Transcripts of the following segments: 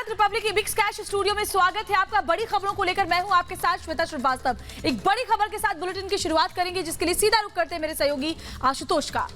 जनक Republic की big skies studio में स्वागत है आपका। बड़ी खबरों को लेकर मैं हूं आपके साथ श्वेता श्रीवास्तव। एक बड़ी खबर के साथ बुलेटिन की शुरुआत करेंगे, जिसके लिए सीधा रुख करते हैं मेरे सहयोगी आशुतोष का।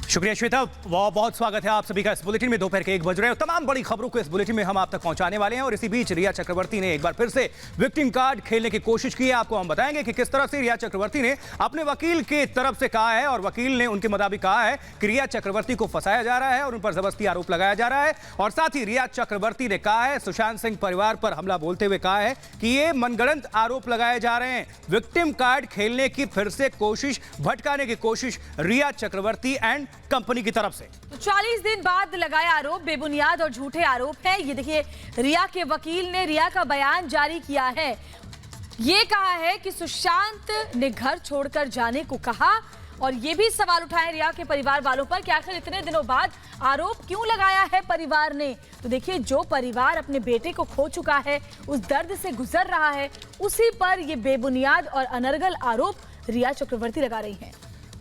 शुक्रिया श्वेता, बहुत स्वागत है आप सभी का इस बुलेटिन में। दोपहर के 1 बज रहे हैं। तमाम बड़ी खबरों को इस बुलेटिन में हम आप तक पहुंचाने वाले हैं और इसी बीच रिया चक्रवर्ती ने एक बार फिर से विक्टिम कार्ड खेलने की कोशिश की है। आपको हम बताएंगे कि किस तरह से रिया चक्रवर्ती ने अपने वकील की तरफ से कहा है और वकील ने उनके मुताबिक कहा है कि रिया चक्रवर्ती को फंसाया जा रहा है और उन पर जबरदस्ती आरोप लगाया जा रहा है। और साथ ही रिया चक्रवर्ती ने कहा है, सुशांत सिंह परिवार पर हमला बोलते हुए कहा है कि ये मनगढ़ंत आरोप लगाए जा रहे हैं। विक्टिम कार्ड खेलने की फिर से कोशिश, भटकाने की कोशिश रिया चक्रवर्ती एंड कंपनी की तरफ से। तो 40 दिन बाद लगाया आरोप बेबुनियाद और झूठे आरोप है। ये देखिए, रिया के वकील ने रिया का बयान जारी किया है। ये कहा है कि सुशांत ने घर छोड़कर जाने को कहा और ये भी सवाल उठाए रिया के परिवार वालों पर कि आखिर इतने दिनों बाद आरोप क्यों लगाया है परिवार ने। तो देखिए, जो परिवार अपने बेटे को खो चुका है, उस दर्द से गुजर रहा है, उसी पर ये बेबुनियाद और अनर्गल आरोप रिया चक्रवर्ती लगा रही हैं।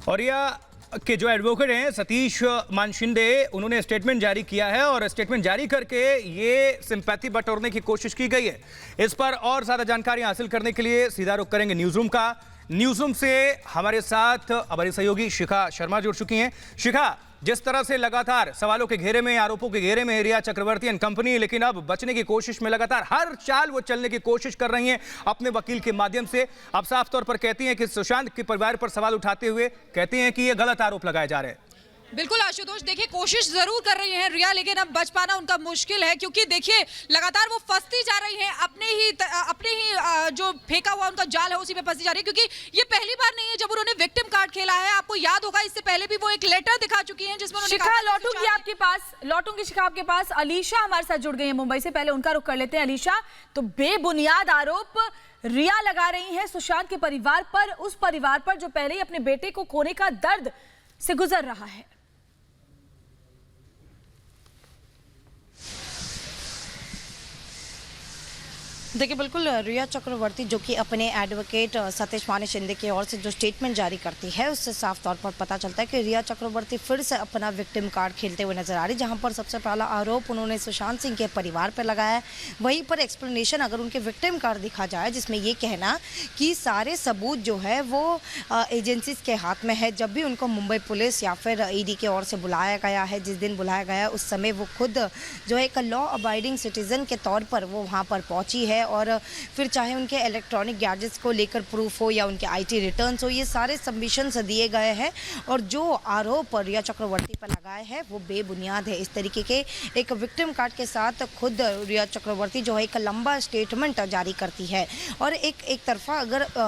और रिया के जो एडवोकेट हैं सतीश मानशिंदे, उन्होंने स्टेटमेंट जारी किया है और स्टेटमेंट जारी करके ये सिंपैथी बटोरने की कोशिश की गई है। इस पर और ज्यादा जानकारी हासिल करने के लिए सीधा रुख करेंगे न्यूज रूम का। न्यूज रूम से हमारे साथ हमारी सहयोगी शिखा शर्मा जुड़ चुकी हैं। शिखा, जिस तरह से लगातार सवालों के घेरे में, आरोपों के घेरे में रिया चक्रवर्ती एंड कंपनी, लेकिन अब बचने की कोशिश में लगातार हर चाल वो चलने की कोशिश कर रही हैं अपने वकील के माध्यम से। अब साफ तौर पर कहती हैं कि सुशांत के परिवार पर सवाल उठाते हुए कहती हैं कि ये गलत आरोप लगाए जा रहे हैं। बिल्कुल आशुतोष, देखिए कोशिश जरूर कर रही हैं रिया, लेकिन अब बच पाना उनका मुश्किल है, क्योंकि देखिए लगातार वो फंसती जा रही हैं अपने ही जो फेंका हुआ उनका जाल है उसी में फंसती जा रही है। क्योंकि ये पहली बार नहीं है जब उन्होंने विक्टिम कार्ड खेला है। आपको याद होगा इससे पहले भी वो एक लेटर दिखा चुकी हैं जिसमें शिखा, लौटूंगी आपके पास, शिखा आपके पास। अलीशा हमारे साथ जुड़ गई है मुंबई से, पहले उनका रुख कर लेते हैं। अलीशा, तो बेबुनियाद आरोप रिया लगा रही है सुशांत के परिवार पर, उस परिवार पर जो पहले ही अपने बेटे को खोने का दर्द से गुजर रहा है। देखिए, बिल्कुल रिया चक्रवर्ती जो कि अपने एडवोकेट सतीश मानशिंदे की ओर से जो स्टेटमेंट जारी करती है, उससे साफ तौर पर पता चलता है कि रिया चक्रवर्ती फिर से अपना विक्टिम कार्ड खेलते हुए नजर आ रही, जहां पर सबसे पहला आरोप उन्होंने सुशांत सिंह के परिवार पर लगाया है। वहीं पर एक्सप्लेनेशन अगर उनके विक्टिम कार्ड दिखा जाए, जिसमें ये कहना कि सारे सबूत जो है वो एजेंसीज के हाथ में है। जब भी उनको मुंबई पुलिस या फिर ईडी की ओर से बुलाया गया है, जिस दिन बुलाया गया उस समय वो खुद जो है एक लॉ अबाइडिंग सिटीजन के तौर पर वो वहाँ पर पहुँची है। और फिर चाहे उनके इलेक्ट्रॉनिक गैजेट्स को लेकर प्रूफ हो या उनके आईटी रिटर्न्स हो, ये सारे सबमिशंस दिए गए हैं। और जो आरोप रिया चक्रवर्ती पर लगाए हैं वो बेबुनियाद है। इस तरीके के एक विक्टिम कार्ड के साथ खुद रिया चक्रवर्ती जो है एक लंबा स्टेटमेंट जारी करती है। और एक तरफा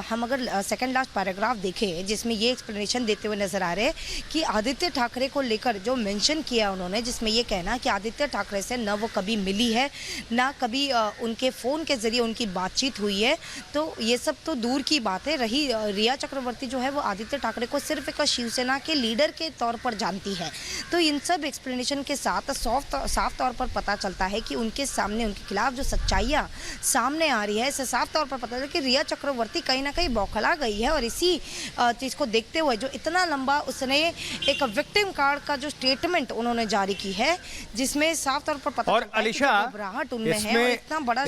हम सेकंड लास्ट पैराग्राफ देखें, जिसमें ये एक्सप्लेनेशन देते हुए नजर आ रहे हैं कि आदित्य ठाकरे को लेकर जो मेंशन किया उन्होंने, जिसमें ये कहना कि आदित्य ठाकरे से न वो कभी मिली है, ना कभी उनके फ़ोन के जरिए उनकी बातचीत हुई है। तो ये सब तो दूर की बात है रही। रिया चक्रवर्ती जो है वो आदित्य ठाकरे को सिर्फ एक शिवसेना के लीडर के तौर पर जानती है। तो इन सब एक्सप्लेनेशन के साथ साफ तौर पर पता चलता है कि उनके सामने, उनके खिलाफ जो सच्चाइयाँ सामने आ रही है, इससे साफ तौर पर पता चलता है कि रिया चक्रवर्ती कहीं ना कहीं बौखला गई है। और इसी चीज़ को देखते हुए जो इतना लंबा उसने एक विक्टिम कार्ड का जो स्टेटमेंट उन्होंने जारी की है, जिसमें साफ तौर पर पता और अलीशा,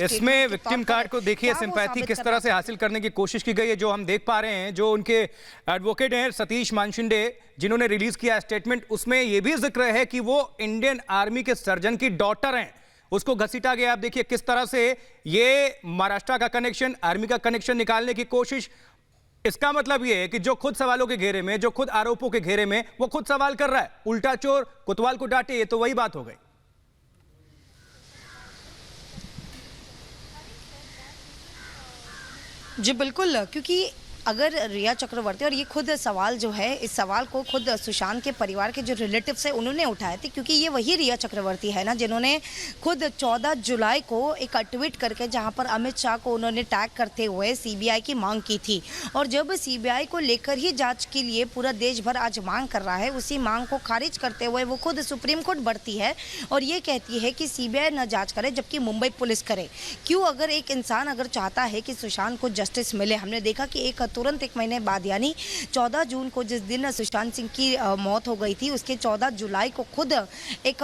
इसमें विक्टिम कार्ड को देखिए सिंपैथी किस तरह से हासिल करने की कोशिश की गई है। जो हम देख पा रहे हैं, जो उनके एडवोकेट हैं सतीश मानशिंदे, जिन्होंने रिलीज किया स्टेटमेंट, उसमें यह भी जिक्र है कि वो इंडियन आर्मी के सर्जन की डॉटर हैं। उसको घसीटा गया। आप देखिए किस तरह से ये महाराष्ट्र का कनेक्शन, आर्मी का कनेक्शन निकालने की कोशिश। इसका मतलब यह है कि जो खुद सवालों के घेरे में, जो खुद आरोपों के घेरे में, वो खुद सवाल कर रहा है। उल्टा चोर कोतवाल को डांटे, ये तो वही बात हो गई। जी बिल्कुल, क्योंकि अगर रिया चक्रवर्ती, और ये खुद सवाल जो है, इस सवाल को खुद सुशांत के परिवार के जो रिलेटिव्स है उन्होंने उठाए थे, क्योंकि ये वही रिया चक्रवर्ती है ना जिन्होंने खुद 14 जुलाई को एक ट्वीट करके, जहां पर अमित शाह को उन्होंने टैग करते हुए सीबीआई की मांग की थी। और जब सीबीआई को लेकर ही जांच के लिए पूरा देश भर आज मांग कर रहा है, उसी मांग को खारिज करते हुए वो खुद सुप्रीम कोर्ट बढ़ती है और ये कहती है कि सीबीआई न जाँच करे जबकि मुंबई पुलिस करे। क्यों? अगर एक इंसान अगर चाहता है कि सुशांत को जस्टिस मिले, हमने देखा कि एक तुरंत 1 महीने बाद यानी 14 जून को जिस दिन सुशांत सिंह की मौत हो गई थी, उसके 14 जुलाई को खुद एक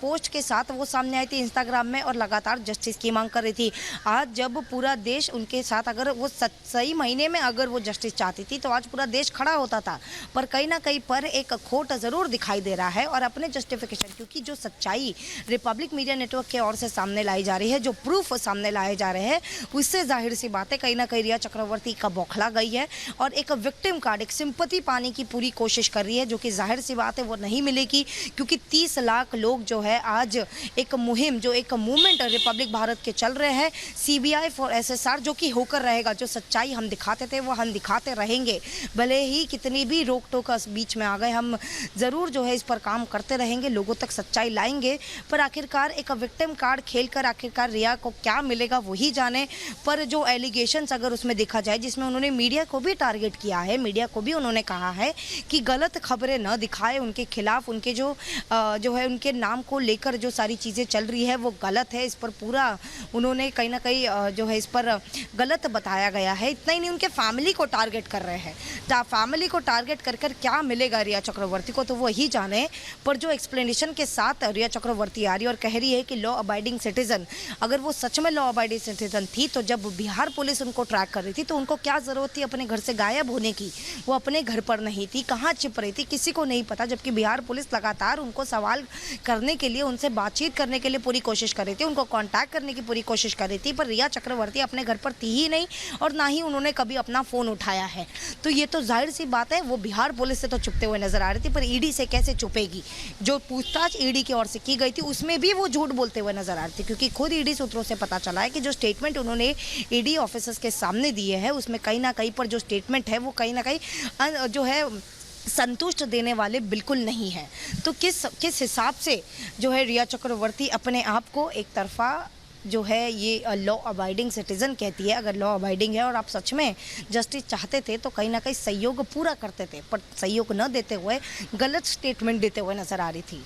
पोस्ट के साथ वो सामने आई थी इंस्टाग्राम में और लगातार जस्टिस की मांग कर रही थी। आज जब पूरा देश उनके साथ, अगर वो सही महीने में अगर वो जस्टिस चाहती थी तो आज पूरा देश खड़ा होता था, पर कहीं ना कहीं पर एक खोट ज़रूर दिखाई दे रहा है। और अपने जस्टिफिकेशन, क्योंकि जो सच्चाई रिपब्लिक मीडिया नेटवर्क की ओर से सामने लाई जा रही है, जो प्रूफ सामने लाए जा रहे हैं, उससे जाहिर सी बात है कहीं ना कहीं रिया चक्रवर्ती का बौखला गई है और एक विक्टिम कार्ड, एक सिंपैथी पाने की पूरी कोशिश कर रही है, जो कि जाहिर सी बात है वो नहीं मिलेगी, क्योंकि 30 लाख लोग जो है आज एक मुहिम, जो एक मूवमेंट रिपब्लिक भारत के चल रहे हैं, CBI फॉर SSR, जो कि होकर रहेगा। जो सच्चाई हम दिखाते थे वो हम दिखाते रहेंगे, भले ही कितनी भी रोक टोक बीच में आ गए, हम ज़रूर जो है इस पर काम करते रहेंगे, लोगों तक सच्चाई लाएंगे। पर आखिरकार एक विक्टिम कार्ड खेलकर आखिरकार रिया को क्या मिलेगा वही जाने। पर जो एलिगेशंस अगर उसमें देखा जाए, जिसमें उन्होंने मीडिया को भी टारगेट किया है, मीडिया को भी उन्होंने कहा है कि गलत खबरें न दिखाए, उनके खिलाफ, उनके जो है उनके नाम को लेकर जो सारी चीज़ें चल रही है वो गलत है, इस पर पूरा उन्होंने कहीं ना कहीं जो है इस पर गलत बताया गया है। इतना ही नहीं, उनके फैमिली को टारगेट कर रहे हैं। फैमिली को टारगेट कर क्या मिलेगा रिया चक्रवर्ती को तो वो ही जाने। पर जो एक्सप्लेनेशन के साथ रिया चक्रवर्ती आ रही है और कह रही है कि लॉ अबाइडिंग सिटीजन, अगर वो सच में लॉ अबाइडिंग सिटीजन थी तो जब बिहार पुलिस उनको ट्रैक कर रही थी तो उनको क्या ज़रूरत थी अपने घर से गायब होने की? वो अपने घर पर नहीं थी, कहाँ छिप रही थी, किसी को नहीं पता। जबकि बिहार पुलिस लगातार उनको सवाल करने के लिए, उनसे बातचीत करने के लिए पूरी कोशिश कर रही थी, उनको कांटेक्ट करने की पूरी कोशिश कर रही थी, पर रिया चक्रवर्ती अपने घर पर थी ही नहीं और ना ही उन्होंने कभी अपना फ़ोन उठाया है। तो ये तो जाहिर सी बात है वो बिहार पुलिस से तो छुपते हुए नजर आ रही थी, पर ईडी से कैसे छुपेगी? जो पूछताछ ईडी की ओर से की गई थी उसमें भी वो झूठ बोलते हुए नजर आ रही थी, क्योंकि खुद ईडी सूत्रों से पता चला है कि जो स्टेटमेंट उन्होंने ईडी ऑफिसर्स के सामने दिए हैं उसमें कहीं ना कहीं पर जो स्टेटमेंट है वो कहीं ना कहीं जो है संतुष्ट देने वाले बिल्कुल नहीं है। तो किस हिसाब से जो है रिया चक्रवर्ती अपने आप को एक तरफा जो है ये लॉ अबाइडिंग सिटीजन कहती है। अगर लॉ अबाइडिंग है और आप सच में जस्टिस चाहते थे तो कहीं ना कहीं सहयोग पूरा करते थे, पर सहयोग न देते हुए गलत स्टेटमेंट देते हुए नजर आ रही थी।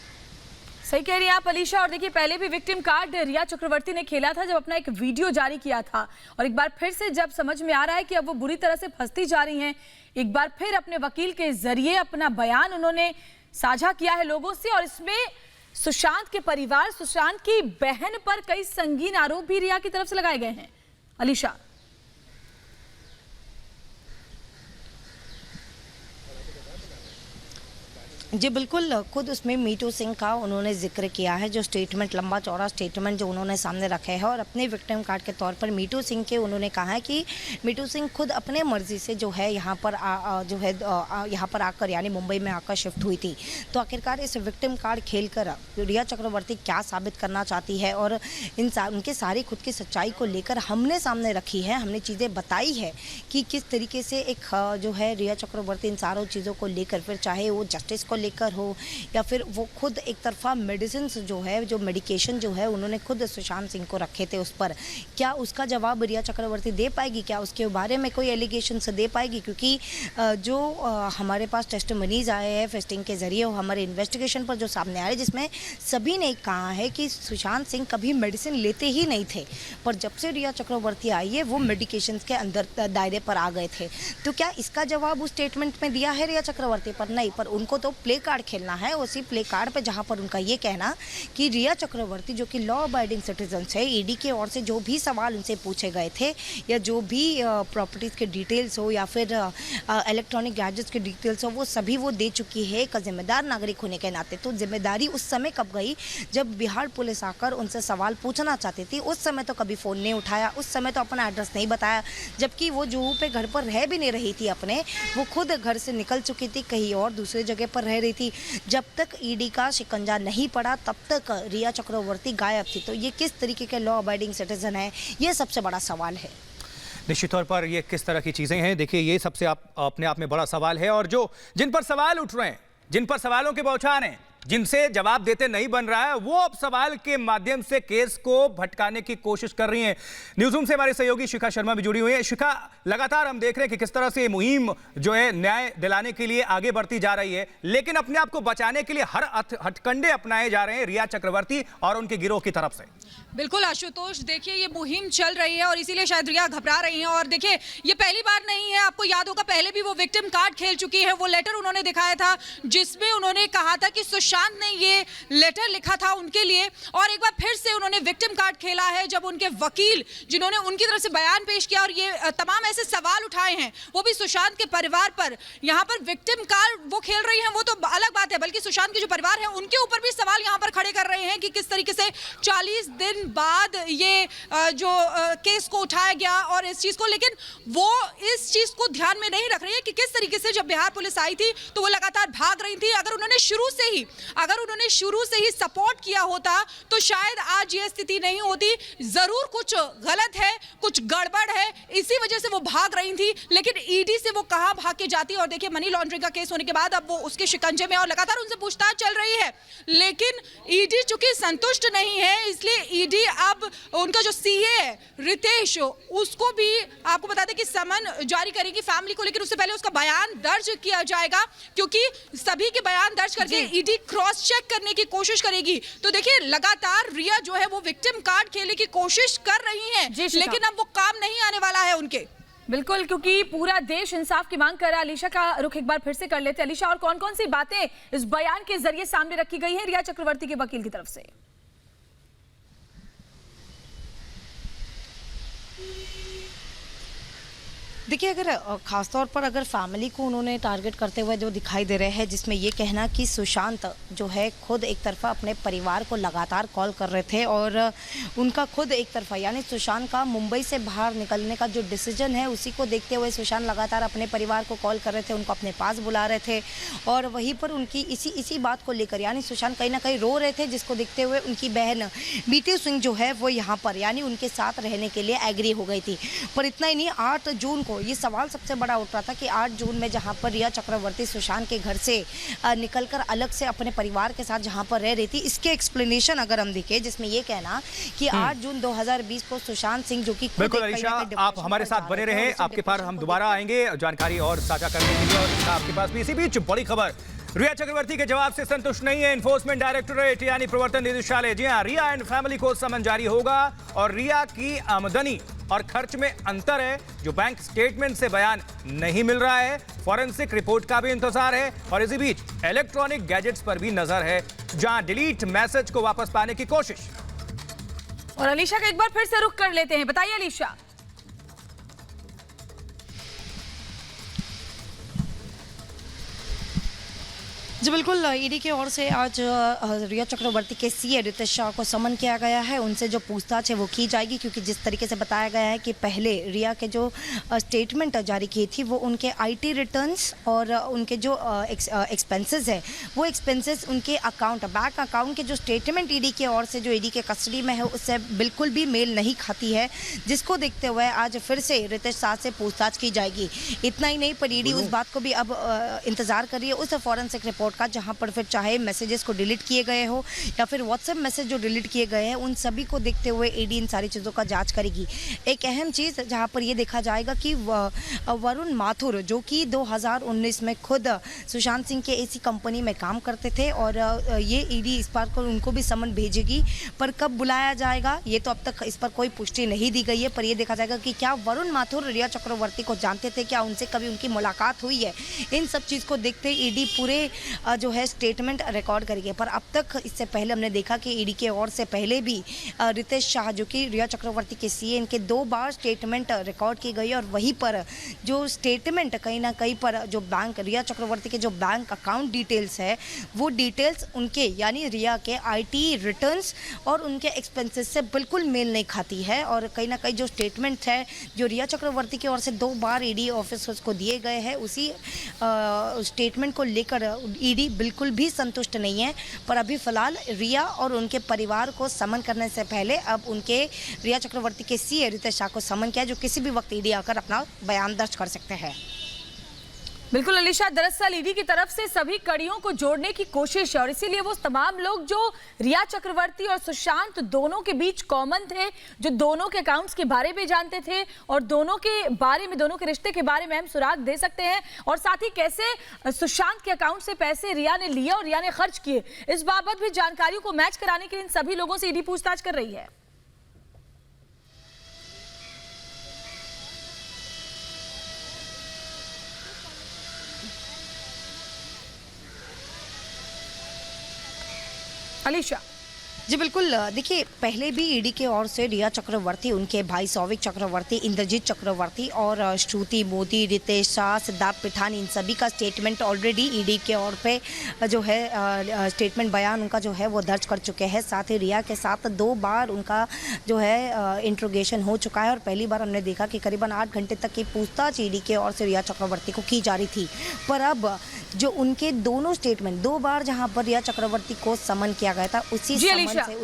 सही कह रही हैं आप अलीशा। और देखिए, पहले भी विक्टिम कार्ड रिया चक्रवर्ती ने खेला था जब अपना एक वीडियो जारी किया था, और एक बार फिर से जब समझ में आ रहा है कि अब वो बुरी तरह से फंसती जा रही हैं, एक बार फिर अपने वकील के जरिए अपना बयान उन्होंने साझा किया है लोगों से। और इसमें सुशांत के परिवार, सुशांत की बहन पर कई संगीन आरोप भी रिया की तरफ से लगाए गए हैं। अलीशा, जी बिल्कुल, खुद उसमें मीटू सिंह का उन्होंने जिक्र किया है, जो स्टेटमेंट, लंबा चौड़ा स्टेटमेंट जो उन्होंने सामने रखे है। और अपने विक्टिम कार्ड के तौर पर मीटू सिंह के उन्होंने कहा है कि मीटू सिंह खुद अपने मर्जी से जो है यहाँ पर यहाँ पर आकर, यानी मुंबई में आकर शिफ्ट हुई थी। तो आखिरकार इस विक्टिम कार्ड खेलकर रिया चक्रवर्ती क्या साबित करना चाहती है, और उनके सारी खुद की सच्चाई को लेकर हमने सामने रखी है, हमने चीज़ें बताई है कि किस तरीके से एक जो है रिया चक्रवर्ती इन सारों चीज़ों को लेकर, फिर चाहे वो जस्टिस को लेकर हो या फिर वो खुद एक तरफा मेडिसिन जो है, जो मेडिकेशन जो है उन्होंने खुद सुशांत सिंह को रखे थे, उस पर क्या उसका जवाब रिया चक्रवर्ती दे पाएगी? क्या उसके बारे में कोई एलिगेशन दे पाएगी? क्योंकि जो हमारे पास टेस्टिमनीज आए हैं फेस्टिंग के जरिए, हमारे इन्वेस्टिगेशन पर जो सामने आए, जिसमें सभी ने कहा है कि सुशांत सिंह कभी मेडिसिन लेते ही नहीं थे, पर जब से रिया चक्रवर्ती आई है वो मेडिकेशन के अंदर दायरे पर आ गए थे। तो क्या इसका जवाब उस स्टेटमेंट में दिया है रिया चक्रवर्ती पर? नहीं, पर उनको तो प्ले कार्ड खेलना है, उसी प्ले कार्ड पे जहां पर उनका ये कहना कि रिया चक्रवर्ती जो कि लॉ अबाइडिंग सिटीजन है, ईडी की ओर से जो भी सवाल उनसे पूछे गए थे या जो भी प्रॉपर्टीज़ के डिटेल्स हो या फिर इलेक्ट्रॉनिक गैजेट्स के डिटेल्स हो, वो सभी वो दे चुकी है एक जिम्मेदार नागरिक होने के नाते। तो जिम्मेदारी उस समय कब गई जब बिहार पुलिस आकर उनसे सवाल पूछना चाहती थी, उस समय तो कभी फ़ोन नहीं उठाया, उस समय तो अपना एड्रेस नहीं बताया, जबकि वो जुहू पे घर पर रह भी नहीं रही थी अपने, वो खुद घर से निकल चुकी थी, कहीं और दूसरी जगह पर रह रही थी। जब तक ईडी का शिकंजा नहीं पड़ा तब तक रिया चक्रवर्ती गायब थी। तो ये किस तरीके के लॉ अबाइडिंग सिटीजन है, ये सबसे बड़ा सवाल है। निश्चित तौर पर ये किस तरह की चीजें हैं, देखिए ये सबसे अपने आप में बड़ा सवाल है। और जिन पर सवाल उठ रहे हैं, जिन पर सवालों के बौछार हैं, जिनसे जवाब देते नहीं बन रहा है, वो अब सवाल के माध्यम से केस को भटकाने की कोशिश कर रही हैं। न्यूज़ रूम से हमारे सहयोगी शिखा शर्मा भी जुड़ी हुई है। शिखा, लगातार हम देख रहे हैं कि किस तरह से ये मुहिम जो है न्याय दिलाने के लिए आगे बढ़ती जा रही है, लेकिन अपने आप को बचाने के लिए हर हथकंडे अपनाए जा रहे हैं रिया चक्रवर्ती और उनके गिरोह की तरफ से। बिल्कुल आशुतोष, देखिए ये मुहिम चल रही है और इसीलिए शायद रिया घबरा रही हैं। और देखिए ये पहली बार नहीं है, आपको याद होगा पहले भी वो विक्टिम कार्ड खेल चुकी है। वो लेटर उन्होंने दिखाया था जिसमें उन्होंने कहा था कि सुशांत ने ये लेटर लिखा था उनके लिए, और एक बार फिर से उन्होंने विक्टिम कार्ड खेला है जब उनके वकील जिन्होंने उनकी तरफ से बयान पेश किया और ये तमाम ऐसे सवाल उठाए हैं, वो भी सुशांत के परिवार पर। यहाँ पर विक्टिम कार्ड वो खेल रही हैं वो तो अलग बात है, बल्कि सुशांत के जो परिवार है उनके ऊपर भी सवाल यहाँ पर खड़े कर रहे हैं कि किस तरीके से 40 दिन बाद ये जो केस को उठाया गया और इस चीज को, लेकिन वो इस चीज को ध्यान में नहीं रख रही है कि किस तरीके से जब बिहार पुलिस आई थी तो वो लगातार भाग रही थी। अगर उन्होंने शुरू से ही सपोर्ट किया होता तो शायद आज ये स्थिति नहीं होती। जरूर कुछ गलत है, कुछ गड़बड़ है, इसी वजह से वो भाग रही थी, लेकिन ईडी से वो कहां भाग के जाती। और देखिए मनी लॉन्ड्रिंग का केस होने के बाद अब वो उसके शिकंजे में और लगातार उनसे पूछताछ चल रही है, लेकिन ईडी चूंकि संतुष्ट नहीं है, इसलिए ईडी अब उनका जो सीए है रितेश, उसको भी आपको बता दें कि समन जारी करेगी फैमिली को, लेकिन उससे पहले उसका बयान दर्ज किया जाएगा, क्योंकि सभी के बयान दर्ज करके ईडी क्रॉस चेक करने की कोशिश करेगी। तो देखिए लगातार रिया जो है वो विक्टिम कार्ड खेलने की कोशिश कर रही है, लेकिन अब वो काम नहीं आने वाला है उनके। बिल्कुल, क्योंकि पूरा देश इंसाफ की मांग कर रहा है। अलीशा का रुख एक बार फिर से कर लेते हैं। अलीशा, और कौन कौन सी बातें इस बयान के जरिए सामने रखी गई है रिया चक्रवर्ती के वकील की तरफ से? देखिए, अगर खासतौर पर अगर फैमिली को उन्होंने टारगेट करते हुए जो दिखाई दे रहे हैं, जिसमें ये कहना कि सुशांत जो है खुद एक तरफा अपने परिवार को लगातार कॉल कर रहे थे और उनका खुद एक तरफा यानी सुशांत का मुंबई से बाहर निकलने का जो डिसीजन है उसी को देखते हुए सुशांत लगातार अपने परिवार को कॉल कर रहे थे, उनको अपने पास बुला रहे थे और वहीं पर उनकी इसी बात को लेकर यानी सुशांत कहीं ना कहीं रो रहे थे, जिसको देखते हुए उनकी बहन बीटी सिंह जो है वो यहाँ पर यानी उनके साथ रहने के लिए एग्री हो गई थी। पर इतना ही नहीं, 8 जून को ये सवाल सबसे बड़ा उठ रहा था कि 8 जून में जहां पर रिया चक्रवर्ती सुशांत के घर से निकलकर अलग से अपने परिवार के साथ जहां पर रह रही थी, इसके एक्सप्लेनेशन अगर हम देखें, जिसमें ये कहना कि 8 जून 2020 को सुशांत सिंह जो कि बिल्कुल अलीशा, आप हमारे साथ बने रहे, आपके पास हम दोबारा आएंगे जानकारी और साझा करने के लिए। और आपके पास भी इसी बीच बड़ी खबर, रिया चक्रवर्ती के जवाब से संतुष्ट नहीं है एनफोर्समेंट डायरेक्टोरेट यानी प्रवर्तन निदेशालय। जी हां, रिया एंड फैमिली को समन जारी होगा और रिया की आमदनी और खर्च में अंतर है जो बैंक स्टेटमेंट से बयान नहीं मिल रहा है। फॉरेंसिक रिपोर्ट का भी इंतजार है और इसी बीच इलेक्ट्रॉनिक गैजेट्स पर भी नजर है, जहां डिलीट मैसेज को वापस पाने की कोशिश। और अलीशा का एक बार फिर से रुख कर लेते हैं, बताइए अलीशा। जी बिल्कुल, ईडी की ओर से आज रिया चक्रवर्ती के सीए रितेश शाह को समन किया गया है। उनसे जो पूछताछ है वो की जाएगी, क्योंकि जिस तरीके से बताया गया है कि पहले रिया के जो स्टेटमेंट जारी की थी वो उनके आईटी रिटर्न्स और उनके जो एक्सपेंसेस है वो एक्सपेंसेस उनके अकाउंट बैंक अकाउंट के जो स्टेटमेंट ईडी की ओर से जो ईडी के कस्टडी में है उससे बिल्कुल भी मेल नहीं खाती है, जिसको देखते हुए आज फिर से रितेश शाह से पूछताछ की जाएगी। इतना ही नहीं, पर ईडी उस बात को भी अब इंतजार कर रही है उस फॉरेंसिक रिपोर्ट का, जहां पर फिर चाहे मैसेजेस को डिलीट किए गए हो या फिर व्हाट्सएप मैसेज जो डिलीट किए गए हैं, उन सभी को देखते हुए ईडी इन सारी चीज़ों का जांच करेगी। एक अहम चीज़ जहां पर ये देखा जाएगा कि वरुण माथुर जो कि 2019 में खुद सुशांत सिंह के ऐसी कंपनी में काम करते थे और ये ईडी इस बार को उनको भी समन भेजेगी, पर कब बुलाया जाएगा ये तो अब तक इस पर कोई पुष्टि नहीं दी गई है। पर ये देखा जाएगा कि क्या वरुण माथुर रिया चक्रवर्ती को जानते थे, क्या उनसे कभी उनकी मुलाकात हुई है। इन सब चीज़ को देखते ईडी पूरे जो है स्टेटमेंट रिकॉर्ड करेंगे। पर अब तक इससे पहले हमने देखा कि ईडी के ओर से पहले भी रितेश शाह जो कि रिया चक्रवर्ती के सीए, इनके 2 बार स्टेटमेंट रिकॉर्ड की गई और वहीं पर जो स्टेटमेंट कहीं ना कहीं पर जो बैंक रिया चक्रवर्ती के जो बैंक अकाउंट डिटेल्स है वो डिटेल्स उनके यानी रिया के आईटी रिटर्न्स और उनके एक्सपेंसेस से बिल्कुल मेल नहीं खाती है। और कहीं ना कहीं जो स्टेटमेंट है जो रिया चक्रवर्ती की ओर से 2 बार ईडी ऑफिसर्स को दिए गए हैं, उसी स्टेटमेंट को लेकर ईडी बिल्कुल भी संतुष्ट नहीं है। पर अभी फिलहाल रिया और उनके परिवार को समन करने से पहले अब उनके रिया चक्रवर्ती के सीए रितेश शाह को समन किया, जो किसी भी वक्त ईडी आकर अपना बयान दर्ज कर सकते हैं। बिल्कुल अलीशा, दरअसल ईडी की तरफ से सभी कड़ियों को जोड़ने की कोशिश है और इसीलिए वो तमाम लोग जो रिया चक्रवर्ती और सुशांत दोनों के बीच कॉमन थे, जो दोनों के अकाउंट्स के बारे में जानते थे और दोनों के बारे में, दोनों के रिश्ते के बारे में हम सुराग दे सकते हैं और साथ ही कैसे सुशांत के अकाउंट से पैसे रिया ने लिए और रिया ने खर्च किए, इस बाबत भी जानकारियों को मैच कराने के लिए इन सभी लोगों से ईडी पूछताछ कर रही है। अलीशा जी बिल्कुल, देखिए पहले भी ईडी की ओर से रिया चक्रवर्ती, उनके भाई सौविक चक्रवर्ती, इंद्रजीत चक्रवर्ती और श्रुति मोदी, रितेश शाह, सिद्धार्थ पिठान, इन सभी का स्टेटमेंट ऑलरेडी ईडी के ओर पे जो है स्टेटमेंट बयान उनका जो है वो दर्ज कर चुके हैं। साथ ही रिया के साथ 2 बार उनका जो है इंट्रोगेशन हो चुका है और पहली बार हमने देखा कि करीबन 8 घंटे तक की पूछताछ ईडी की ओर से रिया चक्रवर्ती को की जा रही थी। पर अब जो उनके दोनों स्टेटमेंट 2 बार जहाँ पर रिया चक्रवर्ती को समन किया गया था, उसी समन से